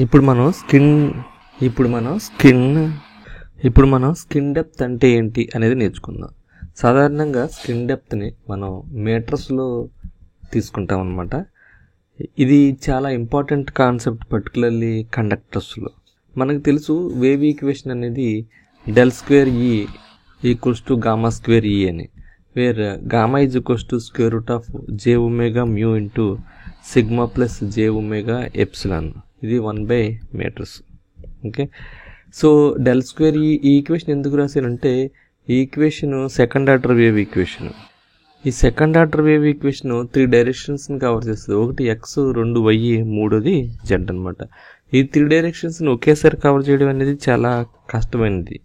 ఇప్పుడు మనం skin depth అంటే ఏంటి అనేది నేర్చుకుందాం. సాధారణంగా స్కిన్ డెప్త్ని మనం మీటర్స్లో తీసుకుంటాం అన్నమాట. ఇది చాలా ఇంపార్టెంట్ కాన్సెప్ట్, పర్టికులర్లీ కండక్టర్స్లో. మనకు తెలుసు వేవ్ ఈక్వేషన్ అనేది ∇2E = γ² అని, where gamma =√J omega μ into sigma plus J omega epsilon. ఇది 1/మీటర్స్. ఓకే, సో ∇2E ఈ ఈక్వేషన్ ఎందుకు రాశానంటే ఈ equation second order wave equation. ఈ సెకండ్ ఆర్డర్ వేవ్ ఈక్వేషన్ 3 డైరెక్షన్స్ని కవర్ చేస్తుంది. ఒకటి x, 2 y, మూడోది z అనమాట. ఈ 3 డైరెక్షన్స్ని ఒకేసారి కవర్ చేయడం అనేది చాలా కష్టమైనది.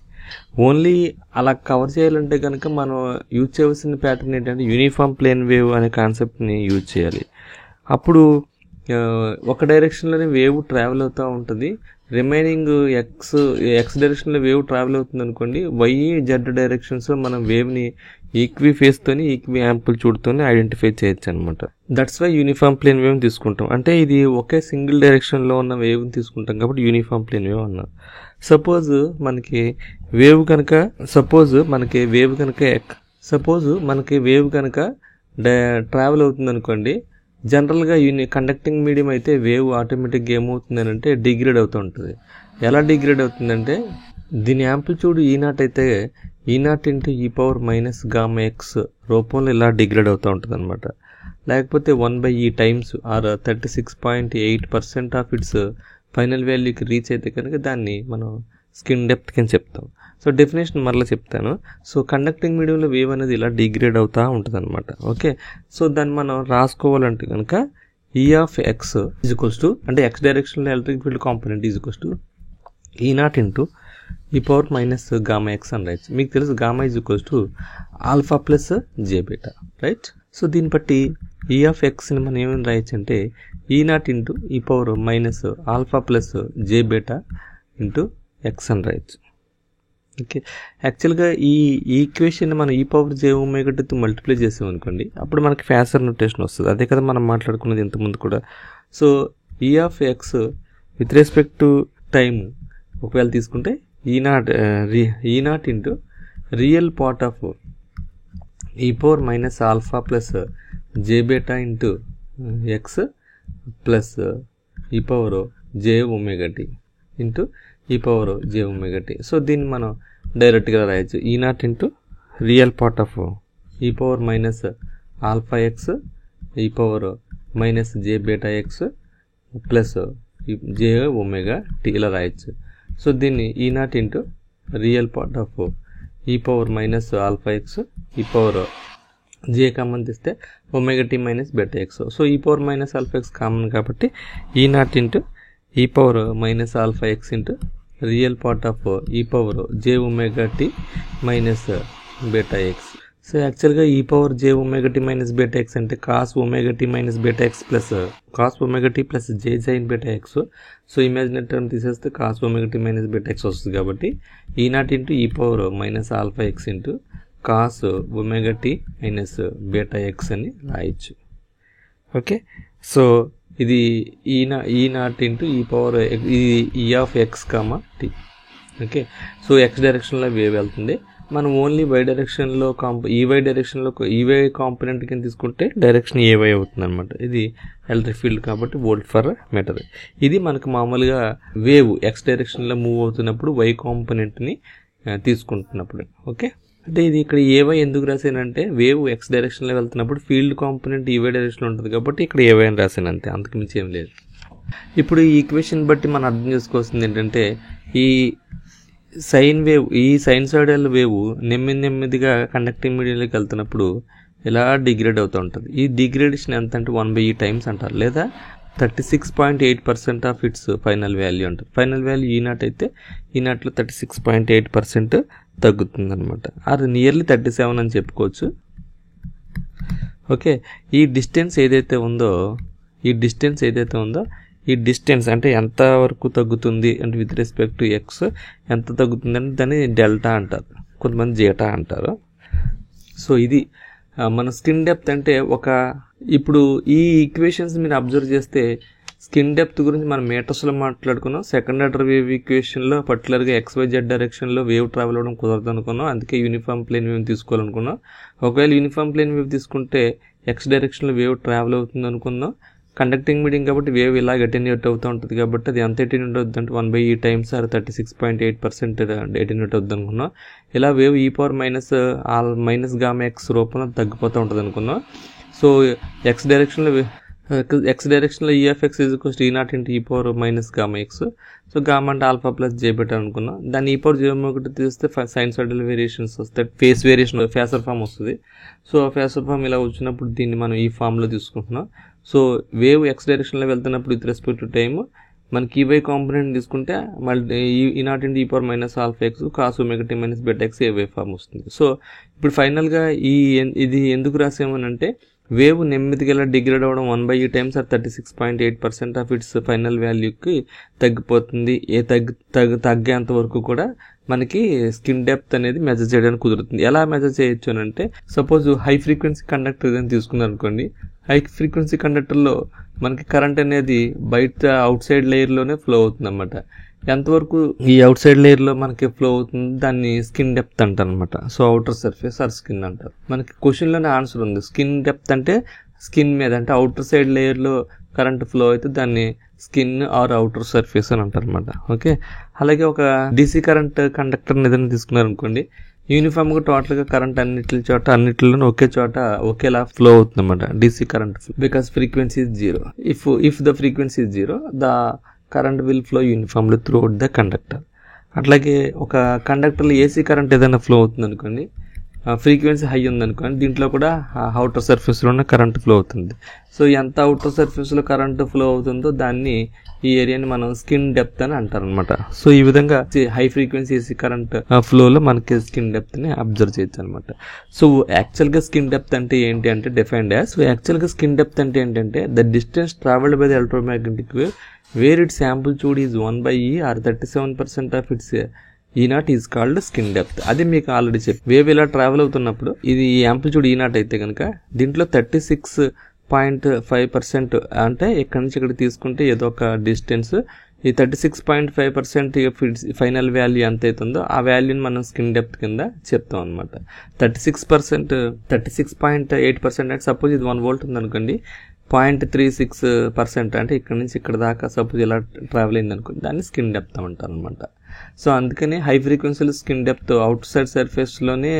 ఓన్లీ అలా కవర్ చేయాలంటే కనుక మనం యూజ్ చేయవలసిన ప్యాటర్న్ ఏంటంటే యూనిఫామ్ ప్లేన్ వేవ్ అనే కాన్సెప్ట్ని యూజ్ చేయాలి. అప్పుడు ఒక డైరెక్షన్లోనే వేవ్ ట్రావెల్ అవుతూ ఉంటుంది. రిమైనింగ్ ఎక్స్ డైరెక్షన్లో వేవ్ ట్రావెల్ అవుతుంది అనుకోండి, వై జెడ్ డైరెక్షన్స్లో మనం వేవ్ని ఈక్వి ఫేస్తోని ఈక్వి యాంప్లిట్యూడ్తోని ఐడెంటిఫై చేయొచ్చు అనమాట. That's why uniform plane wave తీసుకుంటాం. అంటే ఇది ఒకే సింగిల్ డైరెక్షన్లో ఉన్న వేవ్ని తీసుకుంటాం కాబట్టి యూనిఫామ్ ప్లేన్ వేవ్ అన్నాం. సపోజ్ మనకి వేవ్ కనుక ట్రావెల్ అవుతుంది అనుకోండి, జనరల్గా కండక్టింగ్ మీడియం అయితే వేవ్ ఆటోమేటిక్గా ఏమవుతుంది అని అంటే డిగ్రేడ్ అవుతూ ఉంటుంది. ఎలా డిగ్రేడ్ అవుతుందంటే దీని యాంప్లిట్యూడ్ E0 అయితే E0 × e⁻⁻⁴ రూపంలో ఇలా డిగ్రేడ్ అవుతూ ఉంటుంది అనమాట. లేకపోతే 1/e times or 36.8% of its final వాల్యూకి రీచ్ అయితే కనుక దాన్ని మనం స్కిన్ డెప్త్ కింద చెప్తాం. సో డెఫినేషన్ మరలా చెప్తాను. సో కండక్టింగ్ మీడియంలో వేవ్ అనేది ఇలా డిగ్రేడ్ అవుతూ ఉంటుంది అనమాట. ఓకే, సో దాన్ని మనం రాసుకోవాలంటే కనుక E(x) అంటే x డైరెక్షన్లో electric field component E0 × e⁻⁻⁴ అని రాయచ్చు. మీకు తెలుసు గామా α + jβ, రైట్? సో దీన్ని బట్టి E(x)ని మనం ఏమని రాయచ్చు అంటే E0 × e⁻⁻α + jβ × x అని రాయచ్చు. ఓకే, యాక్చువల్గా ఈ ఈక్వేషన్ మనం e⁻j⁻⁡ మల్టిప్లై చేసామనుకోండి, అప్పుడు మనకి ఫేజర్ నొటేషన్ వస్తుంది. అదే కదా మనం మాట్లాడుకున్నది ఇంతకుముందు కూడా. So E(x) with respect to time ఒకవేళ తీసుకుంటే E0 real part of e⁻⁻α + jβ × x plus e⁻j⁻t e⁻j⁻t. So దీన్ని మనం డైరెక్ట్గా రాయొచ్చు. E0 real part of e⁻⁻αx e⁻−jβx plus j⁻t ఇలా రాయొచ్చు. సో దీన్ని E0 real part of e⁻−αx j common తీస్తే ωt−βx. సో e⁻−αx కామన్ కాబట్టి E0 e⁻−αx real part of e⁻j⁻t−βx. So యాక్చువల్గా e⁻j⁻t−βx అంటే cos ωt−βx plus cos ωt plus j sin βx. So imaginary term తీసేస్తే cos ωt−βx వస్తుంది కాబట్టి E0 e⁻−αx cos ωt−βx అని రాయొచ్చు. Okay, so ఇది E0 e⁻x, t. Okay, so x డైరెక్షన్లో wave వెళ్తుంది. మనం ఓన్లీ y డైరెక్షన్లో ఈవై డైరెక్షన్లో ఈవై కాంపోనెంట్ కింద తీసుకుంటే డైరెక్షన్ ఏవై అవుతుంది అనమాట. ఇది ఎలక్ట్రిక్ ఫీల్డ్ కాబట్టి వోల్ట్ ఫర్ మీటర్. ఇది మనకు మామూలుగా వేవ్ x డైరెక్షన్లో మూవ్ అవుతున్నప్పుడు y కాంపోనెంట్ని తీసుకుంటున్నప్పుడు. ఓకే, అంటే ఇది ఇక్కడ ఏవై ఎందుకు రాశానంటే వేవ్ x డైరెక్షన్లో వెళ్తున్నప్పుడు ఫీల్డ్ కాంపోనెంట్ ఈవై డైరెక్షన్లో ఉంటుంది కాబట్టి ఇక్కడ ఏవై అని రాశాను, అంతే, అంతకు మించి ఏం లేదు. ఇప్పుడు ఈ ఈక్వేషన్ బట్టి మనం అర్థం చేసుకోవాల్సింది ఏంటంటే ఈ సైన్ వేవ్, ఈ సైన్సాయిడల్ వేవ్ నెమ్మదిగా కండక్టింగ్ మీడియంలోకి వెళ్తున్నప్పుడు ఇలా డిగ్రేడ్ అవుతూ ఉంటుంది. ఈ డిగ్రేడేషన్ ఎంత అంటే 1/e టైమ్స్ అంటారు, లేదా 36.8% ఆఫ్ ఇట్స్ ఫైనల్ వాల్యూ అంటారు. ఫైనల్ వాల్యూ E0 అయితే E0లో 36.8% తగ్గుతుంది అనమాట. అది నియర్లీ 37 అని చెప్పుకోవచ్చు. ఓకే, ఈ డిస్టెన్స్ ఏదైతే ఉందో ఈ డిస్టెన్స్ అంటే ఎంత వరకు తగ్గుతుంది అంటే విత్ రెస్పెక్ట్ టు ఎక్స్ ఎంత తగ్గుతుంది అంటే దాన్ని డెల్టా అంటారు, కొంతమంది జేటా అంటారు. సో ఇది మన స్కిన్ డెప్త్ అంటే ఇప్పుడు ఈ ఈక్వేషన్స్ మీరు అబ్జర్వ్ చేస్తే స్కిన్ డెప్త్ గురించి మనం మీటర్స్లో మాట్లాడుకున్నాం. సెకండ్ ఆర్డర్ వేవ్ ఈక్వేషన్లో పర్టికులర్గా XYZ డైరెక్షన్లో వేవ్ ట్రావెల్ అవ్వడం కుదరదు అనుకున్నాం. అందుకే యూనిఫామ్ ప్లేన్ వేవ్ తీసుకోవాలనుకున్నాం. ఒకవేళ యూనిఫామ్ ప్లేన్ వేవ్ తీసుకుంటే X డైరెక్షన్లో వేవ్ ట్రావెల్ అవుతుంది అనుకుందాం. కండక్టింగ్ మీడియం కాబట్టి వేవ్ ఇలా అటెన్యూట్ అవుతూ ఉంటుంది కాబట్టి అది ఎంత అటెన్యూట్ అవుతుంది అంటే 1/e టైమ్స్ ఆర్ 36.8% అటెన్యూట్ అవుతుంది అనుకున్నాం. ఇలా వేవ్ e⁻ గామా x రూపంలో తగ్గిపోతూ ఉంటుంది అనుకున్నాం. సో X డైరెక్షన్లో E(x) E0 into e⁻ gamma x. So gamma అంటే ఆల్ఫా ప్లస్ జే బెటర్ అనుకున్నాం. దాన్ని e⁻01 తీస్తే సైన్సాయిడల్ వేరియేషన్స్ వస్తాయి, ఫేస్ వేరియేషన్ ఫేసర్ ఫామ్ వస్తుంది. సో ఫేసర్ ఫామ్ ఇలా వచ్చినప్పుడు దీన్ని మనం ఈ ఫామ్లో తీసుకుంటున్నాం. సో వేవ్ X డైరెక్షన్లో వెళ్తున్నప్పుడు విత్ రెస్పెక్ట్ టు టైమ్ మనకి ఈవై కాంపోనెంట్ తీసుకుంటే మళ్ళీ E0 into e⁻α x cos ωt - βx ఏవై form వస్తుంది. సో ఇప్పుడు ఫైనల్గా ఇది ఎందుకు రాసామనంటే వేవ్ నెమ్మదిగా ఇలా డిగ్రేడ్ అవ్వడం 1/e times or 36.8% of its final వాల్యూకి తగ్గిపోతుంది. తగ్గేంత వరకు కూడా మనకి స్కిన్ డెప్త్ అనేది మెజర్ చేయడానికి కుదురుతుంది. ఎలా మెజర్ చేయొచ్చు అని అంటే సపోజ్ హై ఫ్రీక్వెన్సీ కండక్టర్ అని తీసుకున్నారు అనుకోండి. హై ఫ్రీక్వెన్సీ కండక్టర్లో మనకి కరెంట్ అనేది బయట అవుట్ సైడ్ లేయర్లోనే ఫ్లో అవుతుంది అన్నమాట. ఎంతవరకు ఈ అవుట్ సైడ్ లేయర్లో మనకి ఫ్లో అవుతుంది దాన్ని స్కిన్ డెప్త్ అంటారు అనమాట. So outer surface are skin అంటారు. మనకి క్వశ్చన్లోనే ఆన్సర్ ఉంది. స్కిన్ డెప్త్ అంటే స్కిన్ మీద అంటే అవుటర్ సైడ్ లేయర్లో కరెంట్ ఫ్లో అయితే దాన్ని స్కిన్ ఆర్ అవుటర్ సర్ఫేస్ అని అంటారు అనమాట. ఓకే, అలాగే ఒక DC కరెంట్ కండక్టర్ ఏదైనా తీసుకున్నారు అనుకోండి. యూనిఫామ్గా టోటల్గా కరెంట్ అన్నిటిలో ఒకే చోట ఒకేలా ఫ్లో అవుతుంది అనమాట DC current, because frequency is 0. If the frequency is 0 the current will flow uniformly through out the conductor. అట్లాగే ఒక కండక్టర్లో AC కరెంట్ ఏదైనా ఫ్లో అవుతుంది అనుకోండి, ఫ్రీక్వెన్సీ హై ఉందనుకోండి, దీంట్లో కూడా అవుటర్ సర్ఫేస్లోనే కరెంట్ ఫ్లో అవుతుంది. సో ఎంత అవుటర్ సర్ఫేస్లో కరెంట్ ఫ్లో అవుతుందో దాన్ని ఈ ఏరియాని మనం స్కిన్ డెప్త్ అని అంటారు అనమాట. సో ఈ విధంగా హై ఫ్రీక్వెన్సీ AC కరెంట్ ఫ్లోలో మనకి స్కిన్ డెప్త్ని అబ్జర్వ్ చేయొచ్చు అనమాట. సో యాక్చువల్గా స్కిన్ డెప్త్ అంటే ఏంటి అంటే డిఫైన్డ్ యాజ్, సో యాక్చువల్గా స్కిన్ డెప్త్ అంటే ఏంటంటే the distance travelled by the electromagnetic wave where its amplitude is 1/e or 37% of its E0 is called skin depth. అది మీకు ఆల్రెడీ చెప్పి వేవ్ ఇలా ట్రావెల్ అవుతున్నప్పుడు ఇది యాంప్లిట్యూడ్ E0 అయితే కనుక దీంట్లో 36.5% అంటే ఇక్కడ నుంచి ఇక్కడ తీసుకుంటే ఏదో ఒక డిస్టెన్స్, ఈ 36.5% ఫైనల్ వాల్యూ ఎంత అవుతుందో ఆ వాల్యూని మనం స్కిన్ డెప్త్ కింద చెప్తాం అనమాట. 36.8% అంటే సపోజ్ ఇది 1 volt ఉందనుకోండి, 0.36% అంటే ఇక్కడ నుంచి ఇక్కడ దాకా సపోజ్ ఇలా ట్రావెల్ అయింది అనుకోండి, దాన్ని స్కిన్ డెప్త్ అంటారు అనమాట. సో అందుకని హై ఫ్రీక్వెన్సీలో స్కిన్ డెప్త్ అవుట్ సైడ్ సర్ఫేస్లోనే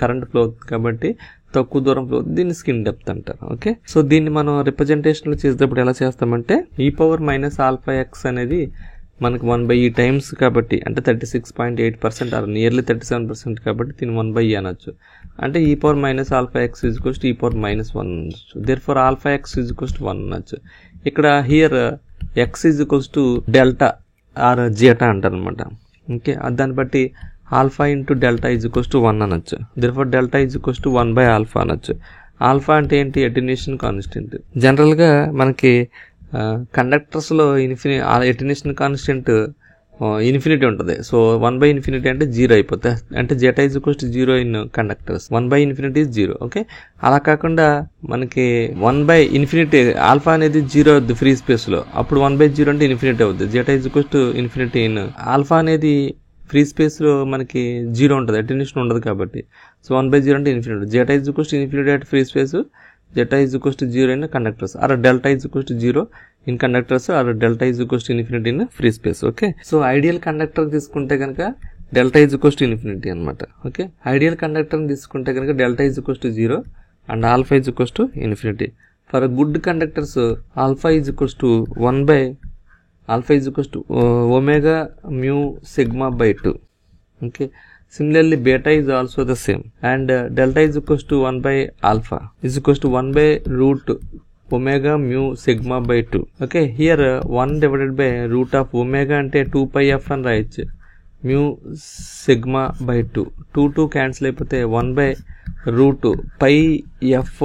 కరెంట్ ఫ్లో అవుతుంది కాబట్టి తక్కువ దూరం ఫ్లో అవుతుంది, దీన్ని స్కిన్ డెప్త్ అంటారు. ఓకే, సో దీన్ని మనం రిప్రజెంటేషన్లో చేసేటప్పుడు ఎలా చేస్తామంటే e⁻−αx అనేది మనకు 1/e టైమ్స్ కాబట్టి అంటే 36.8% ఆర్ నియర్లీ 37% కాబట్టి దీన్ని 1/e అనొచ్చు. అంటే e⁻−αx e⁻−1 అనొచ్చు. దేర్ఫోర్ αx 1 అనొచ్చు. ఇక్కడ here x delta or zeta అంటారు అనమాట. ఓకే, దాన్ని బట్టి ఆల్ఫా ఇంటూ డెల్టా =1 అనొచ్చు. దేర్ఫోర్ డెల్టా =1/α అనొచ్చు. ఆల్ఫా అంటే ఏంటి? Attenuation constant. జనరల్గా మనకి కండక్టర్స్లో అటెన్యూషన్ కాన్స్టెంట్ ఇన్ఫినిటీ ఉంటుంది. సో 1/∞ అంటే 0 అయిపోతుంది. అంటే Zeta =0 in conductors, 1/∞ is 0. Okay, అలా కాకుండా మనకి 1/∞ ఆల్ఫా అనేది 0 అవుద్ది ఫ్రీ స్పేస్లో, అప్పుడు 1/0 అంటే ఇన్ఫినిటీ అవుద్ది. జెటా =∞ ఇన్ ఆల్ఫా అనేది ఫ్రీ స్పేస్లో మనకి 0 ఉంటుంది, అటెన్యూషన్ ఉండదు కాబట్టి. సో 1/0 అంటే infinity. Zeta =∞ at free space, zeta =0 in conductors, or delta =0 in conductors, or delta =∞ in free space. Okay, so ideal conductor తీసుకుంటే కనుక డెల్టా =∞ అనమాట. ఓకే, ఐడియల్ కండక్టర్ని తీసుకుంటే కనుక delta =0 and alpha =∞. For good conductors alpha ω/2. Okay, similarly beta is also the same, and delta =1/α =√ω/2. Okay, here 1 divided by root of omega అంటే 2πf అని రాయొచ్చు, μ/2. 2 cancel అయిపోతే 1/√πf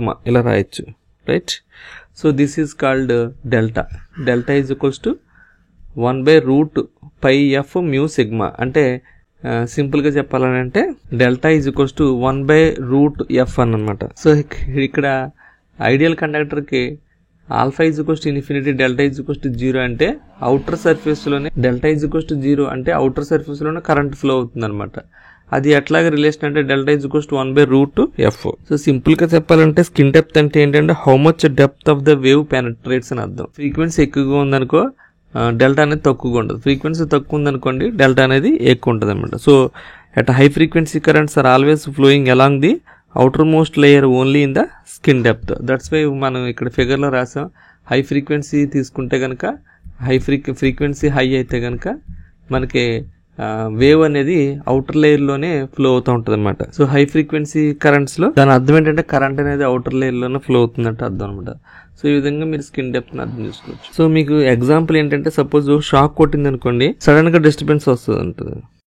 μ ఇలా రాయొచ్చు, right? So this is called delta. Delta =1/√πf μ. అంటే సింపుల్గా చెప్పాలని అంటే డెల్టా 1/√f అని అనమాట. సో ఇక్కడ ఐడియల్ కండక్టర్కి alpha is equals to infinity, delta is equals to 0 అంటే అవుటర్ సర్ఫేస్లోనే డెల్టా ఈజ్ ఈక్వల్స్ టు 0 అంటే అవుటర్ సర్ఫేస్లోనే కరెంట్ ఫ్లో అవుతుంది అనమాట. అది ఎట్లాగా రిలేషన్ అంటే delta is equals to 1/√f. So సింపుల్గా చెప్పాలంటే స్కిన్ డెప్త్ అంటే ఏంటంటే how much depth of the wave penetrates అని అర్థం. ఫ్రీక్వెన్సీ ఎక్కువగా ఉందనుకో డెల్టా అనేది తక్కువగా ఉంటుంది, ఫ్రీక్వెన్సీ తక్కువ ఉందనుకోండి డెల్టా అనేది ఎక్కువ ఉంటుంది అనమాట. So at high frequency currents are always flowing along the outer most layer only in the skin depth. That's why మనం ఇక్కడ ఫిగర్లో రాసాం. హై ఫ్రీక్వెన్సీ తీసుకుంటే కనుక ఫ్రీక్వెన్సీ హై అయితే కనుక మనకి వేవ్ అనేది అవుటర్ లేయర్లోనే ఫ్లో అవుతూ ఉంటుంది అనమాట. సో హై ఫ్రీక్వెన్సీ కరెంట్స్లో దాని అర్థం ఏంటంటే కరెంట్ అనేది అవుటర్ లేయర్లోనే ఫ్లో అవుతుందంటే అర్థం అనమాట. సో ఈ విధంగా మీరు స్కిన్ డెప్త్ని అర్థం చేసుకోవచ్చు. సో మీకు ఎగ్జాంపుల్ ఏంటంటే సపోజ్ షాక్ కొట్టింది అనుకోండి, సడన్గా డిస్టర్బెన్స్ వస్తుంది ఉంటుంది.